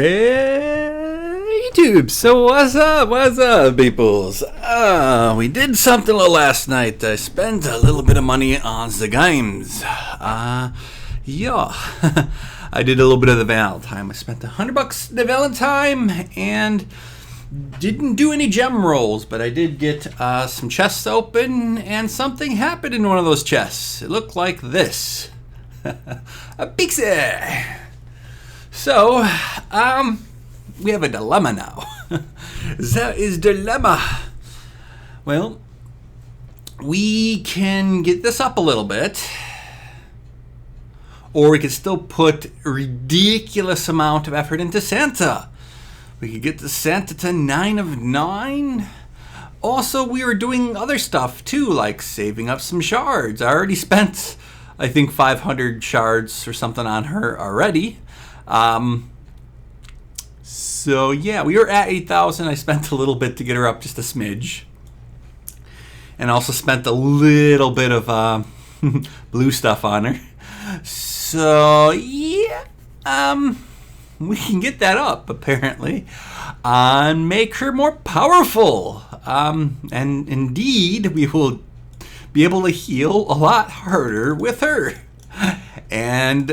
Hey YouTube, so what's up peoples? We did something last night. I spent a little bit of money on the games. Yeah, I did a little bit of the Valentine. I spent $100 the Valentine and didn't do any gem rolls, but I did get some chests open and something happened in one of those chests. It looked like this. A Pixie! So, we have a dilemma now. That is dilemma. Well, we can get this up a little bit, or we can still put a ridiculous amount of effort into Santa. We could get the Santa to 9 of 9. Also, we were doing other stuff too, like saving up some shards. I already spent, I think, 500 shards or something on her already. So yeah, we were at 8,000. I spent a little bit to get her up just a smidge, and also spent a little bit of blue stuff on her. So yeah, we can get that up apparently, and make her more powerful. And indeed, we will be able to heal a lot harder with her. And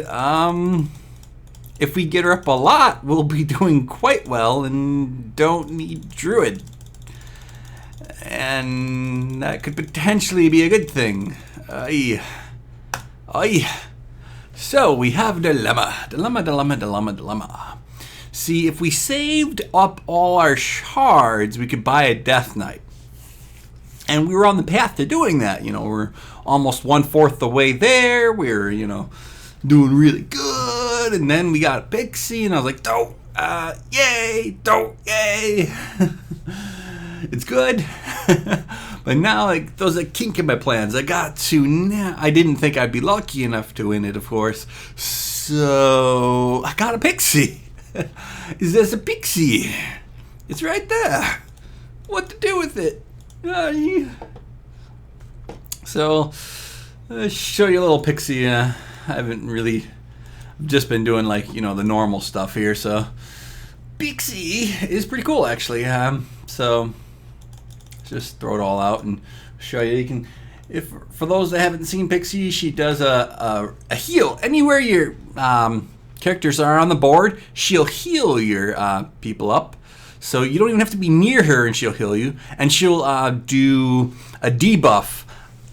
if we get her up a lot, we'll be doing quite well and don't need Druid. And that could potentially be a good thing. So we have dilemma. See, if we saved up all our shards, we could buy a Death Knight. And we were on the path to doing that. You know, we're almost 1/4 the way there. We're, you know, doing really good, and then we got a Pixie, and I was like, yay, it's good. But now, like, there's a kink in my plans. I didn't think I'd be lucky enough to win it, of course, so I got a Pixie. Is this a Pixie? It's right there. What to do with it? So I'll show you a little Pixie. I haven't really, I've just been doing, like, you know, the normal stuff here. So Pixie is pretty cool actually. So just throw it all out and show you. You can, if for those that haven't seen Pixie, she does a heal anywhere your characters are on the board. She'll heal your people up, so you don't even have to be near her, and she'll heal you. And she'll do a debuff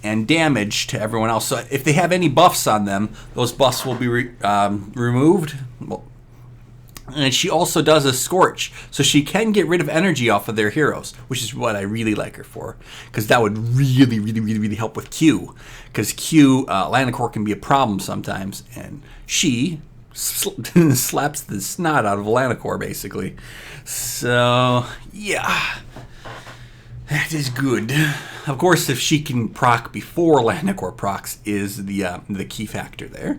and damage to everyone else. So if they have any buffs on them, those buffs will be removed. Well, and she also does a scorch, so she can get rid of energy off of their heroes, which is what I really like her for, because that would really help with Q. Because Q, Lannicore can be a problem sometimes, and she slaps the snot out of Lannicore basically. So yeah, that is good. Of course, if she can proc before Lannicore procs is the key factor there.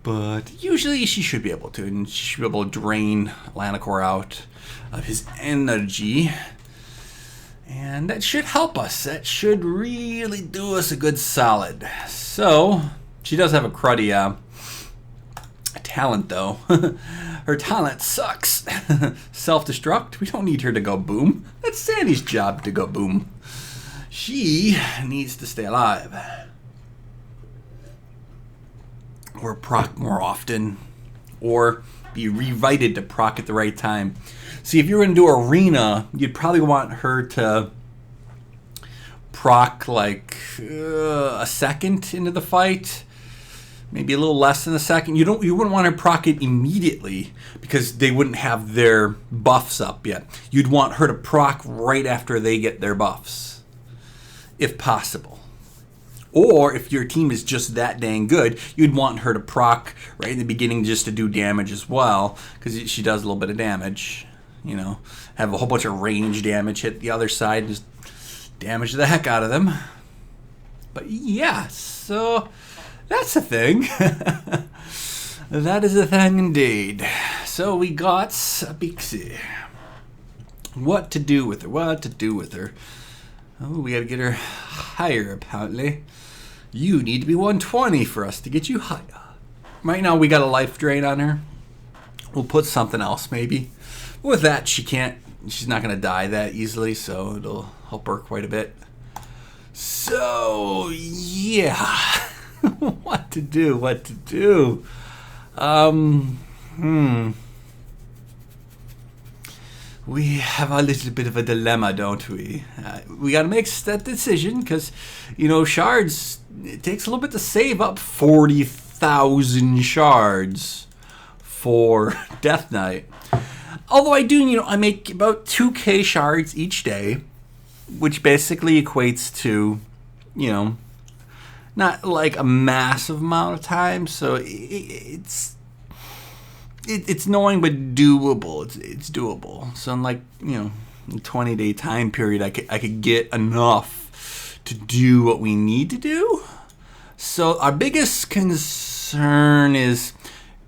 But usually she should be able to, and she should be able to drain Lannicore out of his energy. And that should help us. That should really do us a good solid. So, she does have a cruddy talent though. Her talent sucks. Self-destruct. We don't need her to go boom. That's Sandy's job to go boom. She needs to stay alive. Or proc more often. Or be reinvited to proc at the right time. See, if you're going to do arena, you'd probably want her to proc like a second into the fight. Maybe a little less than a second. You wouldn't want to proc it immediately because they wouldn't have their buffs up yet. You'd want her to proc right after they get their buffs, if possible. Or if your team is just that dang good, you'd want her to proc right in the beginning just to do damage as well, because she does a little bit of damage. You know, have a whole bunch of range damage, hit the other side, and just damage the heck out of them. But yeah, so that's a thing. That is a thing indeed. So we got a Pixie. What to do with her? Oh, we gotta get her higher, apparently. You need to be 120 for us to get you higher. Right now, we got a life drain on her. we'll put something else maybe. With that, she's not going to die that easily, so it'll help her quite a bit. So, yeah. What to do. We have a little bit of a dilemma, don't we? We got to make that decision because, Shards, it takes a little bit to save up 40,000 shards for Death Knight. Although I make about 2k shards each day, which basically equates to, not like a massive amount of time. So it's annoying but doable. It's doable. So in like a 20-day time period, I could get enough to do what we need to do. So our biggest concern is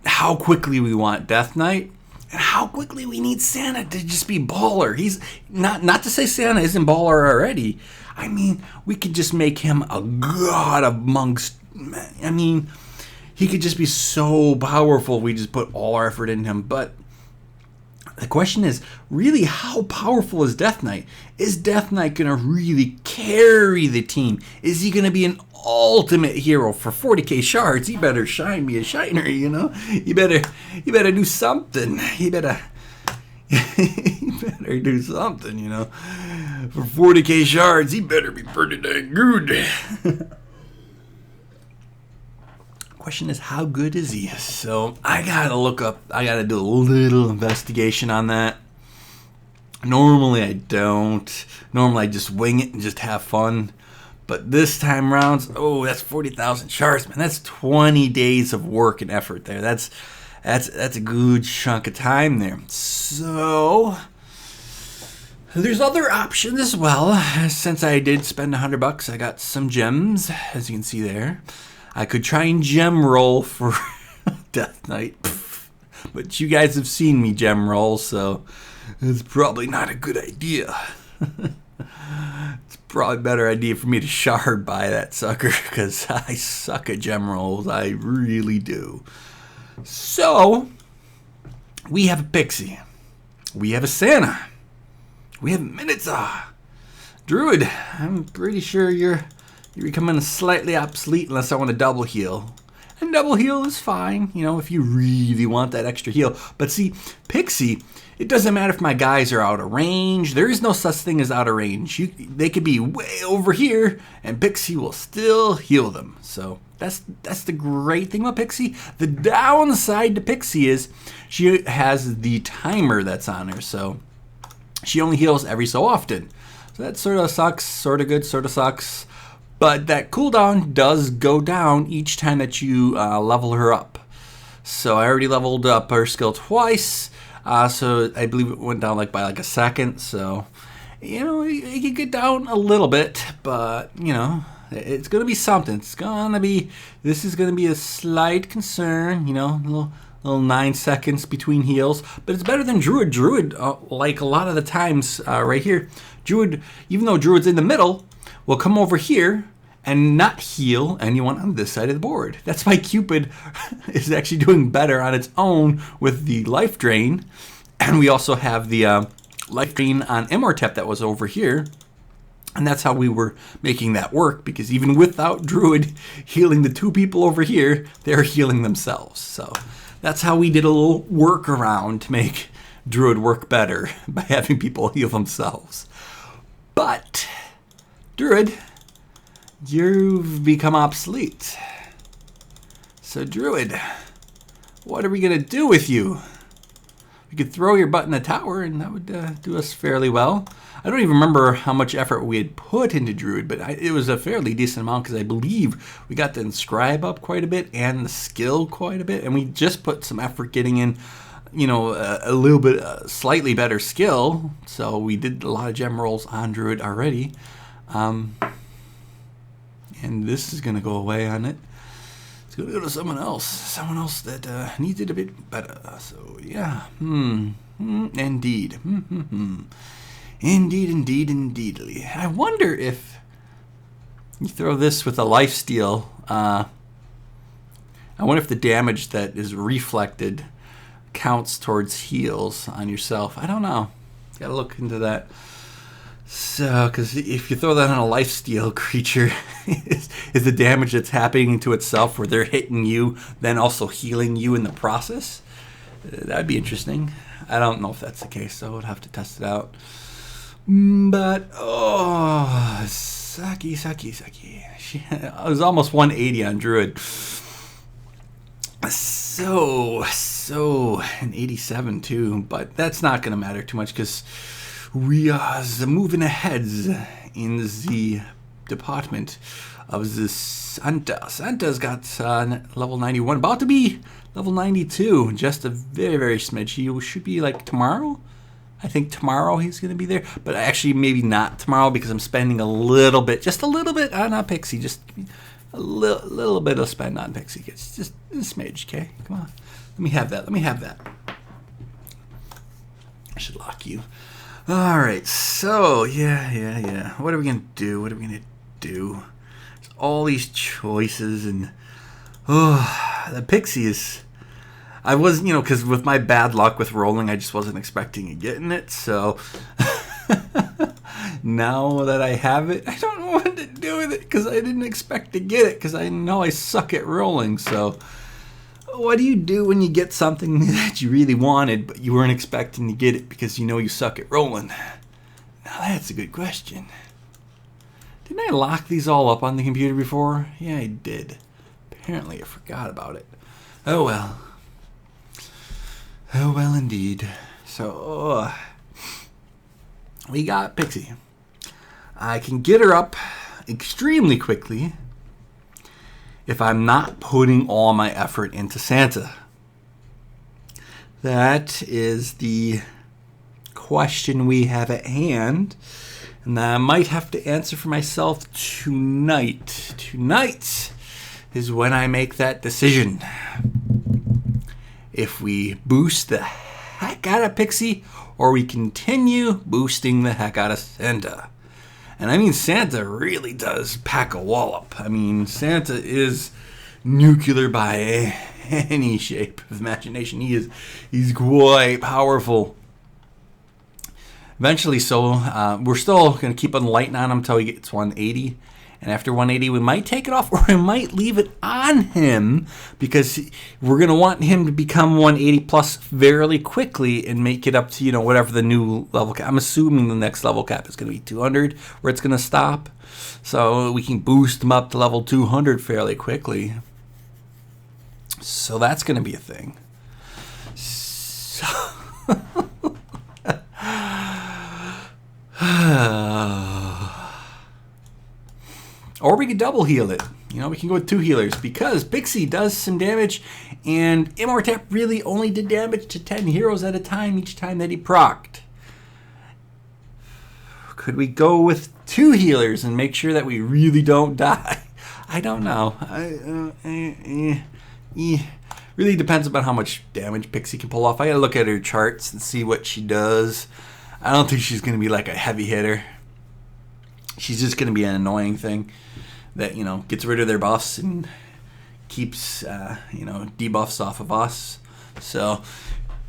how quickly we want Death Knight. And how quickly we need Santa to just be baller. He's not to say Santa isn't baller already. I mean, we could just make him a god amongst. I mean, he could just be so powerful. We just put all our effort in him. But the question is, really, how powerful is Death Knight? Is Death Knight gonna really carry the team? Is he gonna be an ultimate hero for 40k shards? He better shine me a shiner, You better do something. He better do something, For 40k shards, he better be pretty dang good. Question is, how good is he? So I gotta do a little investigation on that. Normally I don't. Normally I just wing it and just have fun. But this time around, that's 40,000 shards, man. That's 20 days of work and effort there. That's a good chunk of time there. So there's other options as well. Since I did spend $100, I got some gems, as you can see there. I could try and gem roll for Death Knight, but you guys have seen me gem roll, so it's probably not a good idea. It's probably a better idea for me to shard buy that sucker, because I suck at gem rolls. I really do. So, we have a Pixie. We have a Santa. We have a Minotaur. Druid, I'm pretty sure you're becoming slightly obsolete unless I want to double heal. And double heal is fine, if you really want that extra heal. But see, Pixie, it doesn't matter if my guys are out of range. There is no such thing as out of range. They could be way over here, and Pixie will still heal them. So that's the great thing about Pixie. The downside to Pixie is she has the timer that's on her. So she only heals every so often. So that sort of sucks, sort of good, sort of sucks. But that cooldown does go down each time that you level her up. So I already leveled up her skill twice. So I believe it went down by a second. So, it could get down a little bit. But, it's going to be something. This is going to be a slight concern. Little 9 seconds between heals. But it's better than Druid. Druid, like a lot of the times right here, Druid, even though Druid's in the middle, will come over here and not heal anyone on this side of the board. That's why Cupid is actually doing better on its own with the life drain. And we also have the life drain on Immortep that was over here. And that's how we were making that work, because even without Druid healing the two people over here, they're healing themselves. So that's how we did a little workaround to make Druid work better, by having people heal themselves. But Druid, you've become obsolete. So Druid, what are we going to do with you? We could throw your butt in the tower, and that would do us fairly well. I don't even remember how much effort we had put into Druid, but it was a fairly decent amount, because I believe we got the Inscribe up quite a bit and the skill quite a bit, and we just put some effort getting in, a little bit slightly better skill. So we did a lot of gem rolls on Druid already. And this is going to go away on it. It's going to go to someone else that needs it a bit better. So, yeah. Indeed. Indeedly. I wonder if you throw this with a lifesteal. I wonder if the damage that is reflected counts towards heals on yourself. I don't know. Gotta look into that. So, because if you throw that on a lifesteal creature, is the damage that's happening to itself where they're hitting you, then also healing you in the process? That'd be interesting. I don't know if that's the case, so I would have to test it out. But, oh, Saki. I was almost 180 on Druid. So, an 87 too, but that's not going to matter too much because we are moving ahead in the department of the Santa. Santa's got level 91, about to be level 92, just a very, very smidge. He should be like tomorrow. I think tomorrow he's going to be there, but actually maybe not tomorrow because I'm spending a little bit, just a little bit on Pixie, just a little bit of spend on Pixie. It's just a smidge, okay? Come on. Let me have that. I should lock you. All right, so, yeah. What are we going to do? There's all these choices, and, the Pixie is... I was, because with my bad luck with rolling, I just wasn't expecting getting it, so... Now that I have it, I don't know what to do with it, because I didn't expect to get it, because I know I suck at rolling, so... What do you do when you get something that you really wanted, but you weren't expecting to get it because you know you suck at rolling? Now that's a good question. Didn't I lock these all up on the computer before? Yeah, I did. Apparently I forgot about it. Oh well. Oh well indeed. So, we got Pixie. I can get her up extremely quickly if I'm not putting all my effort into Santa. That is the question we have at hand, and I might have to answer for myself tonight. Tonight is when I make that decision. If we boost the heck out of Pixie, or we continue boosting the heck out of Santa. And I mean, Santa really does pack a wallop. I mean, Santa is nuclear by any shape of imagination. He's quite powerful. Eventually, we're still going to keep on lighting on him until he gets 180. And after 180, we might take it off, or we might leave it on him because we're going to want him to become 180 plus fairly quickly and make it up to, whatever the new level cap. I'm assuming the next level cap is going to be 200, where it's going to stop. So we can boost him up to level 200 fairly quickly. So that's going to be a thing. So... Or we could double heal it. We can go with 2 healers because Pixie does some damage, and Immortap really only did damage to 10 heroes at a time each time that he procced. Could we go with 2 healers and make sure that we really don't die? I don't know. Really depends about how much damage Pixie can pull off. I gotta look at her charts and see what she does. I don't think she's gonna be like a heavy hitter. She's just going to be an annoying thing that, gets rid of their buffs and keeps, debuffs off of us. So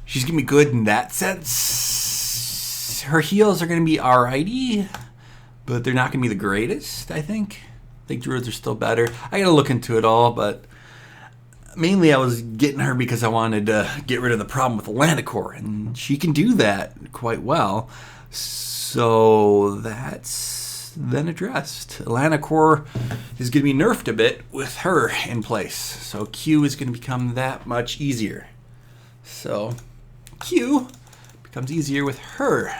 she's going to be good in that sense. Her heals are going to be alrighty, but they're not going to be the greatest, I think. I think Druids are still better. I got to look into it all, but mainly I was getting her because I wanted to get rid of the problem with Atlanticore, and she can do that quite well. So that's then addressed. Atlanticore is going to be nerfed a bit with her in place. So Q is going to become that much easier. So Q becomes easier with her.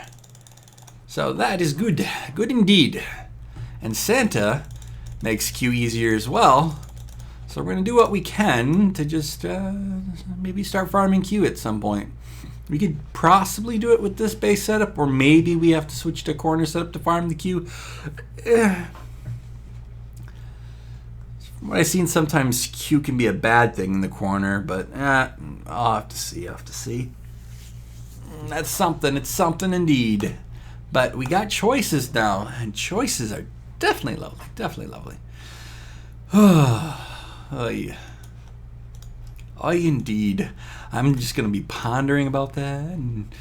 So that is good. Good indeed. And Santa makes Q easier as well. So we're going to do what we can to just maybe start farming Q at some point. We could possibly do it with this base setup, or maybe we have to switch to corner setup to farm the Q. From what I've seen, sometimes Q can be a bad thing in the corner, but I'll have to see. That's something. It's something indeed. But we got choices now, and choices are definitely lovely. Oh, yeah. Oh, indeed. I'm just going to be pondering about that. And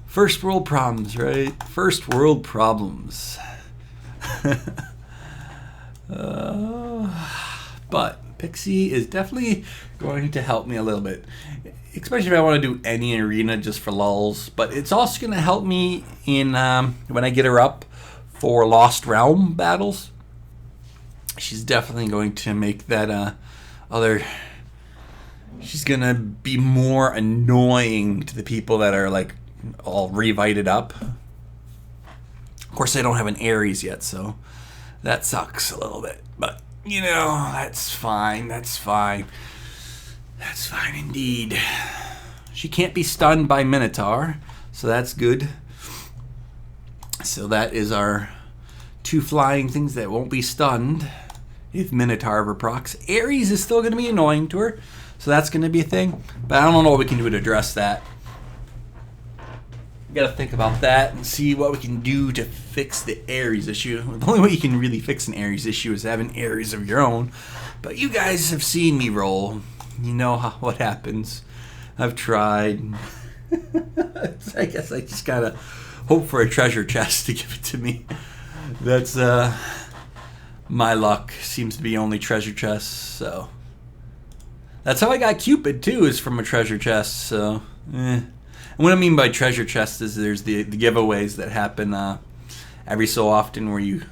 first world problems, right? First world problems. But Pixie is definitely going to help me a little bit, especially if I want to do any arena just for lulls. But it's also going to help me in when I get her up for Lost Realm battles. She's definitely going to make that she's going to be more annoying to the people that are like all revited up. Of course, I don't have an Ares yet, so that sucks a little bit. But, you know, that's fine. That's fine. That's fine indeed. She can't be stunned by Minotaur, so that's good. So that is our 2 flying things that won't be stunned if Minotaur ever procs. Ares is still going to be annoying to her, so that's going to be a thing. But I don't know what we can do to address that. We got to think about that and see what we can do to fix the Ares issue. The only way you can really fix an Ares issue is have an Ares of your own. But you guys have seen me roll. You know what happens. I've tried. I guess I just got to hope for a treasure chest to give it to me. That's my luck. Seems to be only treasure chests. So that's how I got Cupid too, is from a treasure chest. So And what I mean by treasure chest is there's the giveaways that happen every so often where you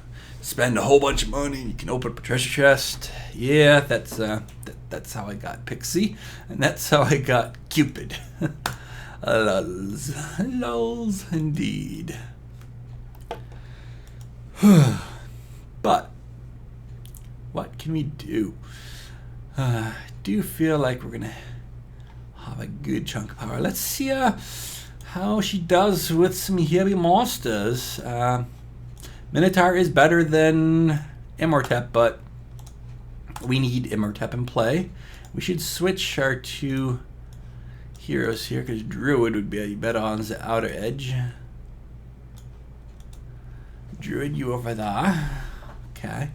spend a whole bunch of money and you can open up a treasure chest. Yeah, that's how I got Pixie, and that's how I got Cupid. Lulz. Lulz indeed. But what can we do? I do feel like we're gonna have a good chunk of power. Let's see how she does with some heavy monsters. Minotaur is better than Imhotep, but we need Imhotep in play. We should switch our 2 heroes here because Druid would be better on the outer edge. Druid, you over there. Okay.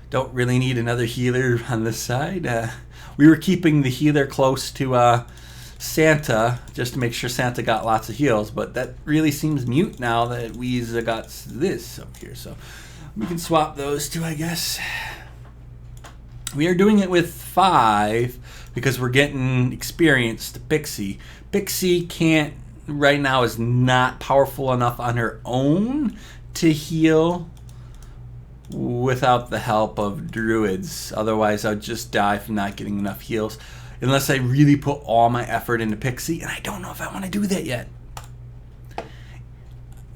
Don't really need another healer on this side. We were keeping the healer close to Santa just to make sure Santa got lots of heals, but that really seems mute now that we've got this up here. So we can swap those 2, I guess. We are doing it with 5 because we're getting experience to Pixie. Pixie can't, right now, is not powerful enough on her own to heal without the help of druids. Otherwise, I'd just die from not getting enough heals. Unless I really put all my effort into Pixie, and I don't know if I want to do that yet.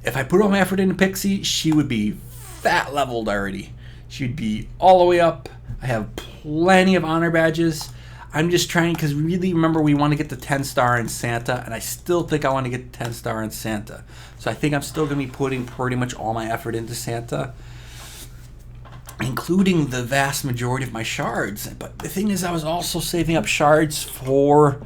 If I put all my effort into Pixie, she would be fat leveled already. She'd be all the way up. I have plenty of honor badges. I'm just trying, because really, remember, we want to get the 10-star in Santa, and I still think I want to get the 10-star in Santa. So I think I'm still going to be putting pretty much all my effort into Santa, including the vast majority of my shards. But the thing is, I was also saving up shards for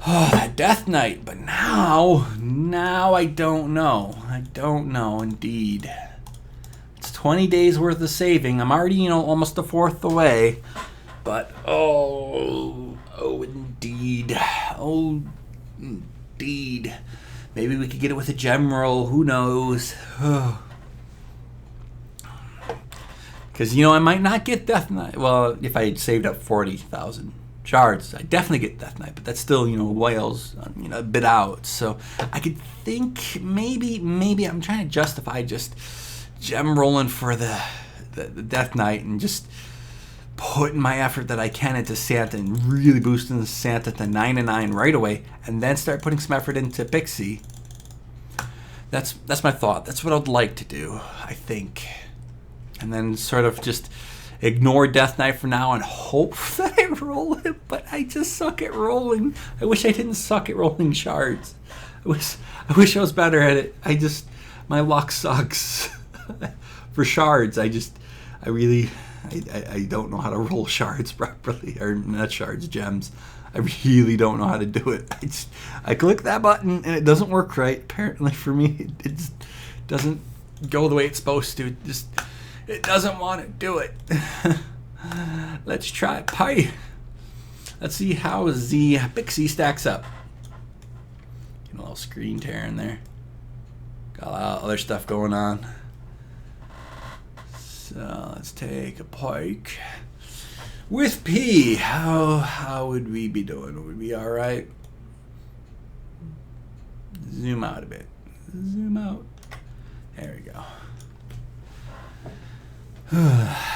that Death Knight. But now I don't know. I don't know, indeed. It's 20 days worth of saving. I'm already, almost a fourth away. But, oh, indeed. Oh, indeed. Maybe we could get it with a gem roll. Who knows? Because, I might not get Death Knight. Well, if I had saved up 40,000 shards, I'd definitely get Death Knight. But that's still, whales, a bit out. So I could think maybe I'm trying to justify just gem rolling for the Death Knight and just putting my effort that I can into Santa and really boosting Santa to 9/9 right away, and then start putting some effort into Pixie. That's my thought. That's what I'd like to do, I think. And then sort of just ignore Death Knight for now and hope that I roll it, but I just suck at rolling. I wish I didn't suck at rolling shards. I wish I was better at it. My luck sucks. For shards, I don't know how to roll shards properly, or not shards, gems. I really don't know how to do it. I click that button and it doesn't work right. Apparently for me, it just doesn't go the way it's supposed to. It doesn't want to do it. Let's try pie. Let's see how the Pixie stacks up. Get a little screen tear in there. Got a lot of other stuff going on. So let's take a pike. With P, how would we be doing? Would we be all right? Zoom out a bit. Zoom out. There we go.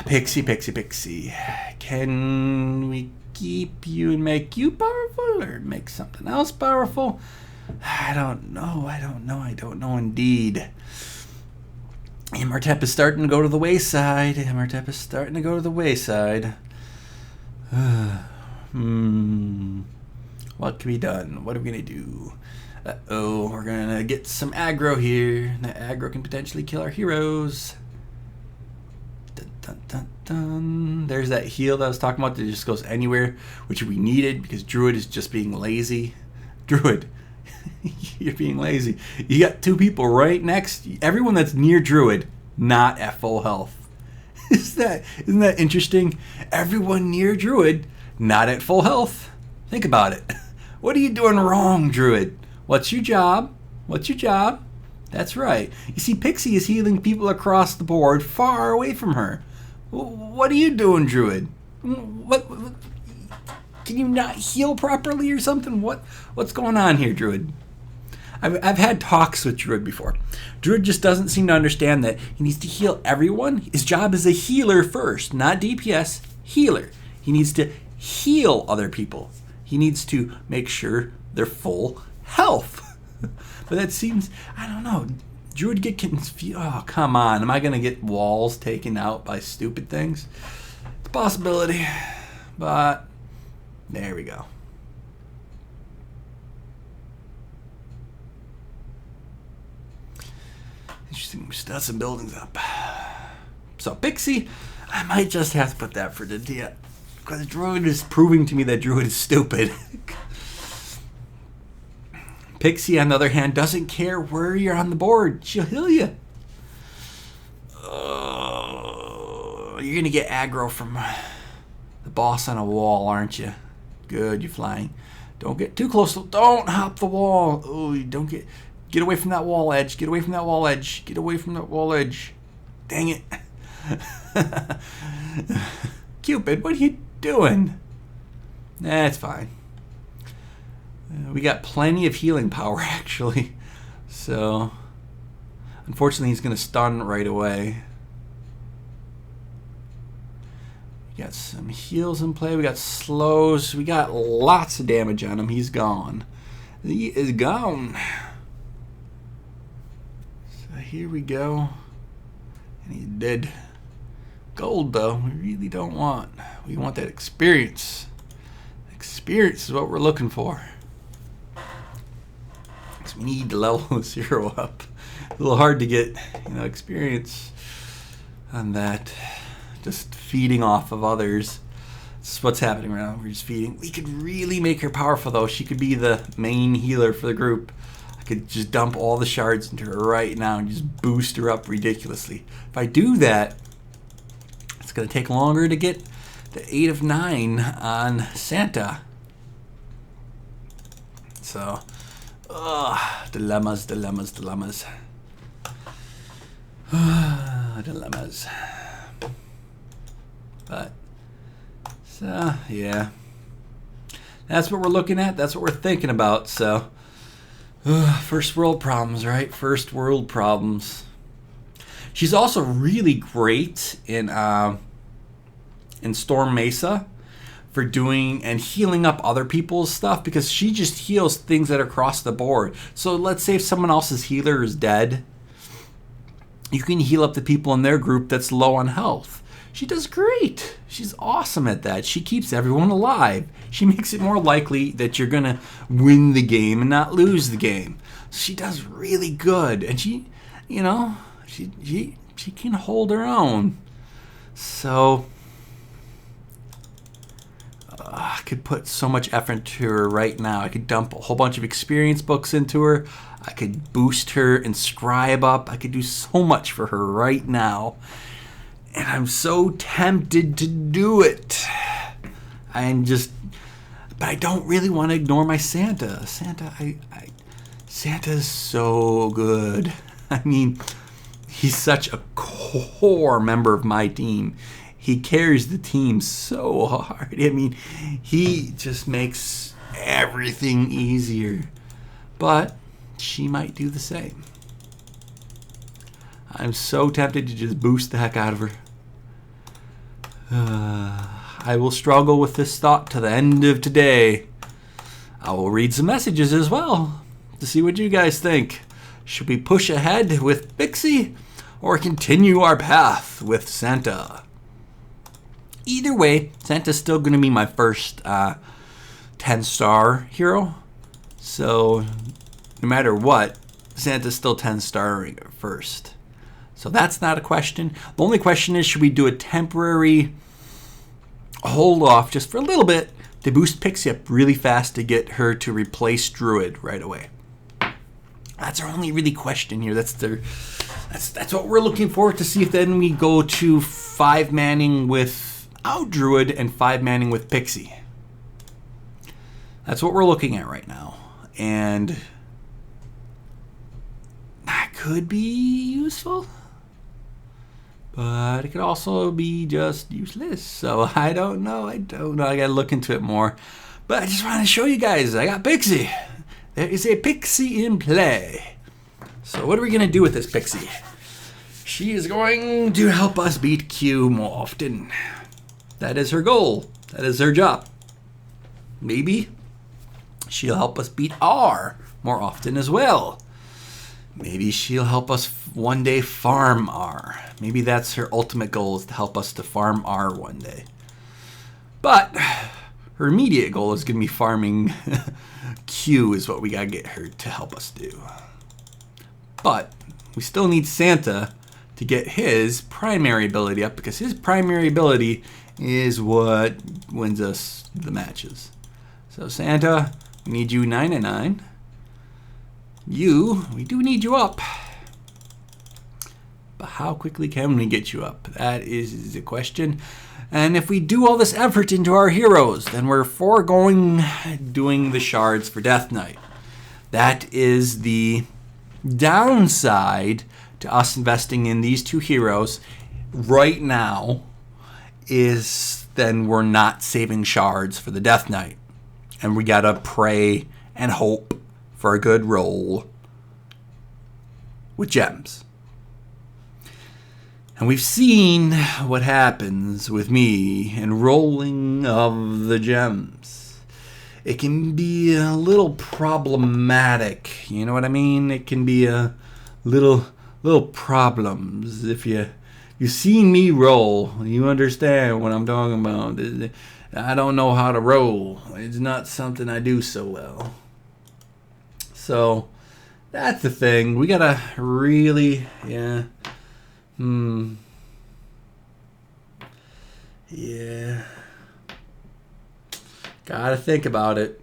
Pixie, Pixie, Pixie. Can we keep you and make you powerful, or make something else powerful? I don't know indeed. Imhotep is starting to go to the wayside. Imhotep is starting to go to the wayside. What can be done? What are we going to do? Uh-oh, we're going to get some aggro here. That aggro can potentially kill our heroes. Dun, dun, dun, dun. There's that heal that I was talking about that just goes anywhere, which we needed because Druid is just being lazy. Druid, you're being lazy. You got two people right next. Everyone that's near Druid, not at full health. Isn't that interesting? Everyone near Druid, not at full health. Think about it. What are you doing wrong, Druid? What's your job? What's your job? That's right. You see, Pixie is healing people across the board far away from her. What are you doing, Druid? What can you not heal properly or something? What's going on here, Druid? I've had talks with Druid before. Druid just doesn't seem to understand that he needs to heal everyone. His job is a healer first, not DPS, healer. He needs to heal other people. He needs to make sure they're full health. But that seems, I don't know, Druid get confused. Oh, come on. Am I going to get walls taken out by stupid things? It's a possibility. But there we go. Interesting. We still have some buildings up. So Pixie, I might just have to put that for the dia. Because Druid is proving to me that Druid is stupid. Pixie, on the other hand, doesn't care where you're on the board. She'll heal you. You're going to get aggro from the boss on a wall, aren't you? Good, you're flying. Don't get too close. Don't hop the wall. Oh, you don't get away from that wall edge. Get away from that wall edge. Get away from that wall edge. Dang it. Cupid, what are you doing? That's fine. We got plenty of healing power, actually. So, unfortunately, he's going to stun right away. We got some heals in play. We got slows. We got lots of damage on him. He's gone. He is gone. So here we go. And he's dead. Gold, though, we really don't want. We want that experience. Experience is what we're looking for. So we need to level 0 up. A little hard to get, experience on that. Just feeding off of others. This is what's happening right now. We're just feeding. We could really make her powerful, though. She could be the main healer for the group. I could just dump all the shards into her right now and just boost her up ridiculously. If I do that, it's going to take longer to get the 8 of 9 on Santa. So, dilemmas. Dilemmas. But, so, yeah. That's what we're looking at. That's what we're thinking about. So, first world problems, right? First world problems. She's also really great in Storm Mesa for doing and healing up other people's stuff, because she just heals things that are across the board. So let's say if someone else's healer is dead, you can heal up the people in their group that's low on health. She does great. She's awesome at that. She keeps everyone alive. She makes it more likely that you're going to win the game and not lose the game. So she does really good. And she can hold her own. So I could put so much effort into her right now. I could dump a whole bunch of experience books into her. I could boost her and scribe up. I could do so much for her right now. And I'm so tempted to do it. But I don't really want to ignore my Santa. Santa's so good. I mean, he's such a core member of my team. He carries the team so hard. I mean, he just makes everything easier. But she might do the same. I'm so tempted to just boost the heck out of her. I will struggle with this thought to the end of today. I will read some messages as well to see what you guys think. Should we push ahead with Pixie or continue our path with Santa? Either way, Santa's still going to be my first 10-star hero. So no matter what, Santa's still 10-starring first. So that's not a question. The only question is, should we do a temporary hold off just for a little bit to boost Pixie up really fast to get her to replace Druid right away? That's our only really question here. That's what we're looking for, to see if then we go to 5-manning without Druid and 5-manning with Pixie. That's what we're looking at right now. And that could be useful, but it could also be just useless. So I don't know. I gotta look into it more. But I just want to show you guys, I got Pixie. There is a Pixie in play. So what are we gonna do with this Pixie? She is going to help us beat Q more often. That is her goal. That is her job. Maybe she'll help us beat R more often as well. Maybe she'll help us one day farm R. Maybe that's her ultimate goal, is to help us to farm R one day. But her immediate goal is going to be farming Q, is what we got to get her to help us do. But we still need Santa to get his primary ability up, because his primary ability is what wins us the matches. So Santa, we need you 9-9. We do need you up. But how quickly can we get you up? That is the question. And if we do all this effort into our heroes, then we're foregoing doing the shards for Death Knight. That is the downside to us investing in these two heroes right now, is then we're not saving shards for the Death Knight. And we gotta pray and hope for a good roll with gems. And we've seen what happens with me and rolling of the gems. It can be a little problematic, you know what I mean? It can be a little problems. If you've seen me roll, you understand what I'm talking about. I don't know how to roll. It's not something I do so well. So that's the thing. We gotta really, yeah. Gotta think about it.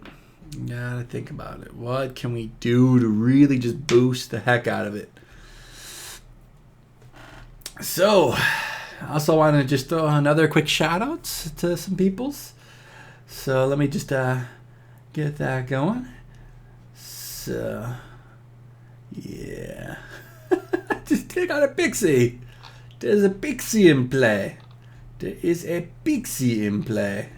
What can we do to really just boost the heck out of it? So, I also want to just throw another quick shout out to some peoples. So let me just get that going. So, yeah. Just take out a Pixie. There's a Pixie in play. There is a Pixie in play.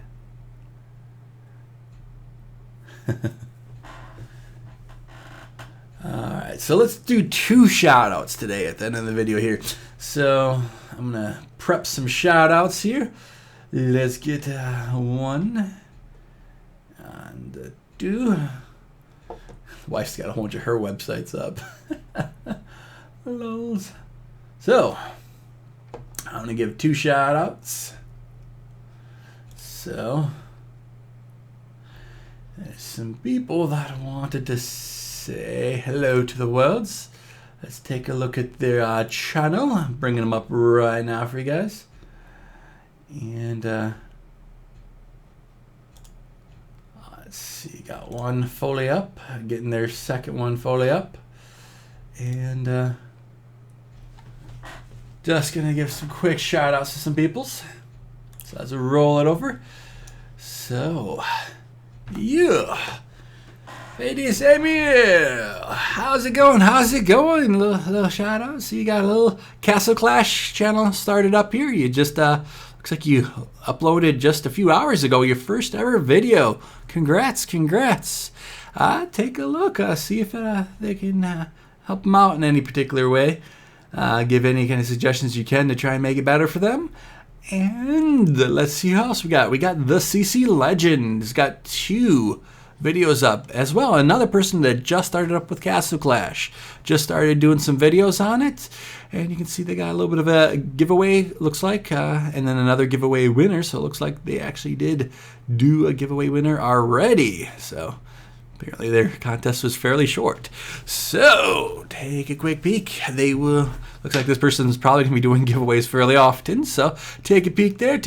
Alright, so let's do 2 shout outs today at the end of the video here. So I'm gonna prep some shout outs here. Let's get 1 and 2. Wife's got a whole bunch of her websites up. Lols. So I'm gonna give 2 shout outs. So there's some people that wanted to say hello to the worlds. Let's take a look at their channel. I'm bringing them up right now for you guys. And let's see, got 1 fully up, getting their second one fully up. And just gonna give some quick shout outs to some peoples. So let's roll it over. So Yeah. Hey, Samuel. How's it going? How's it going? Little shout out. So you got a little Castle Clash channel started up here. You just looks like you uploaded just a few hours ago your first ever video. Congrats. Take a look. See if they can help them out in any particular way. Give any kind of suggestions you can to try and make it better for them. And let's see who else we got. We got the CC Legend. He's got 2 videos up as well. Another person that just started up with Castle Clash. Just started doing some videos on it. And you can see they got a little bit of a giveaway, looks like. And then another giveaway winner. So it looks like they actually did do a giveaway winner already. So apparently their contest was fairly short. So take a quick peek. They will. Looks like this person's probably going to be doing giveaways fairly often. So take a peek there.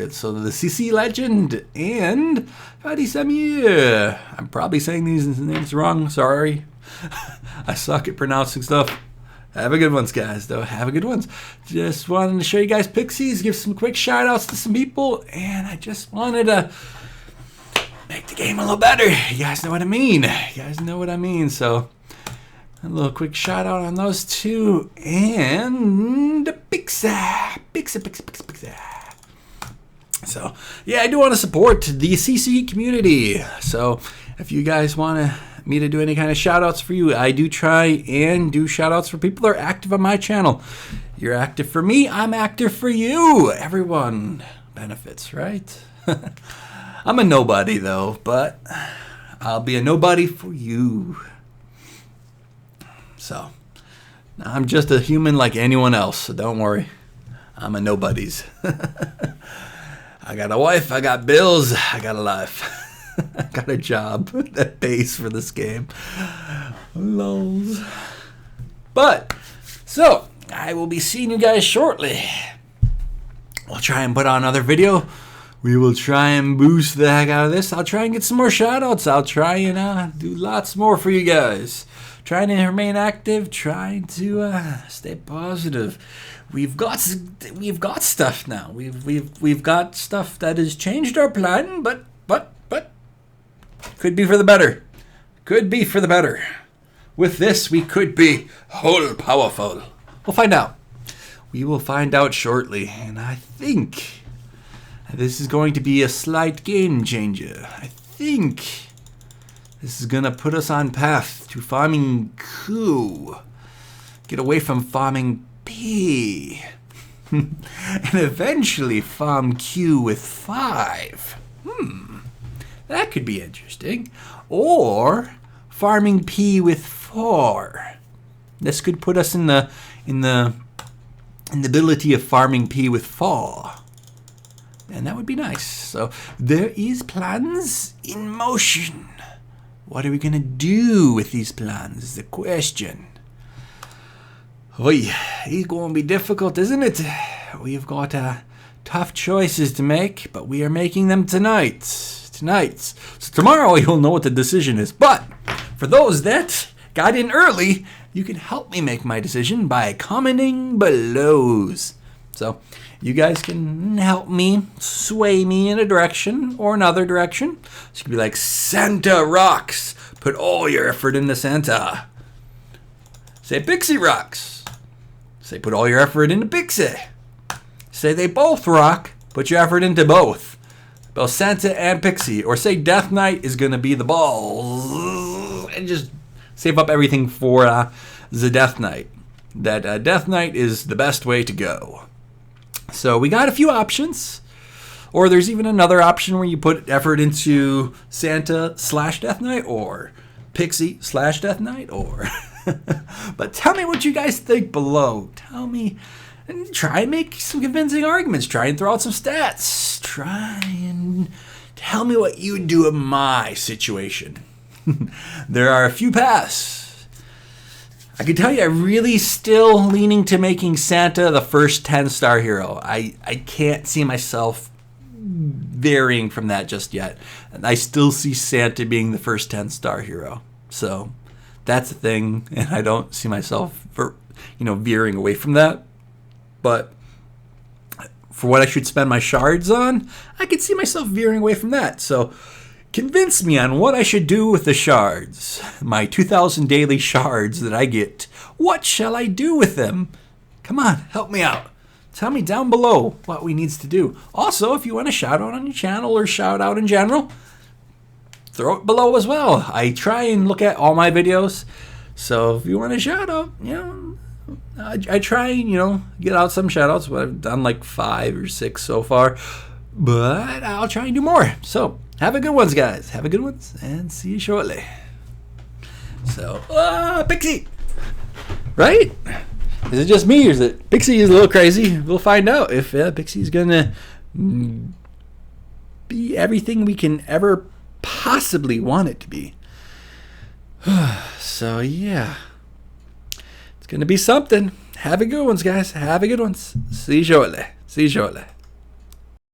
So the CC Legend and Fadi Samir. I'm probably saying these names wrong. Sorry. I suck at pronouncing stuff. Have a good ones, guys, though. Have a good ones. Just wanted to show you guys Pixies, give some quick shout outs to some people. And I just wanted to make the game a little better. You guys know what I mean. So a little quick shout out on those 2. And Pixie. So yeah, I do want to support the CC community. So if you guys want me to do any kind of shout outs for you, I do try and do shout outs for people that are active on my channel. You're active for me, I'm active for you. Everyone benefits, right? I'm a nobody though, but I'll be a nobody for you. So I'm just a human like anyone else, so don't worry. I'm a nobody's. I got a wife, I got bills, I got a life. I got a job that pays for this game. Lols. But, so, I will be seeing you guys shortly. We'll try and put on another video. We will try and boost the heck out of this. I'll try and get some more shoutouts. I'll try and do lots more for you guys. Trying to remain active, trying to stay positive. We've got stuff now. We've got stuff that has changed our plan, but could be for the better. Could be for the better. With this, we could be whole powerful. We'll find out. We will find out shortly, and I think this is going to be a slight game changer. I think this is gonna put us on path to farming Q. Get away from farming P. And eventually farm Q with 5. That could be interesting. Or farming P with 4. This could put us in the ability of farming P with 4. And that would be nice. So there is plans in motion. What are we gonna do with these plans is the question. Oy, it's gonna be difficult, isn't it? We've got tough choices to make, but we are making them tonight. So tomorrow you'll know what the decision is. But for those that got in early, you can help me make my decision by commenting below. So you guys can help me, sway me in a direction or another direction. So you can be like, Santa rocks. Put all your effort into Santa. Say Pixie rocks. Say put all your effort into Pixie. Say they both rock. Put your effort into both. Both Santa and Pixie. Or say Death Knight is going to be the balls. And just save up everything for the Death Knight. That Death Knight is the best way to go. So we got a few options. Or there's even another option where you put effort into Santa/Death Knight or Pixie/Death Knight or... But tell me what you guys think below. Tell me, and try and make some convincing arguments. Try and throw out some stats. Try and tell me what you would do in my situation. There are a few paths. I can tell you I'm really still leaning to making Santa the first 10-star hero. I can't see myself varying from that just yet. And I still see Santa being the first 10-star hero. So that's the thing, and I don't see myself veering away from that. But for what I should spend my shards on, I could see myself veering away from that. So Convince me on what I should do with the shards. My 2,000 daily shards that I get. What shall I do with them? Come on, help me out. Tell me down below what we needs to do. Also, if you want a shout out on your channel or shout out in general, throw it below as well. I try and look at all my videos. So if you want a shout out, I try and, get out some shout outs, but I've done like 5 or 6 so far. But I'll try and do more. So have a good ones, guys. Have a good ones, and see you shortly. So, Pixie! Right? Is it just me, or is it Pixie is a little crazy? We'll find out if Pixie's gonna be everything we can ever possibly want it to be. So yeah, it's gonna be something. Have a good ones, guys. Have a good ones. See you shortly. See you shortly.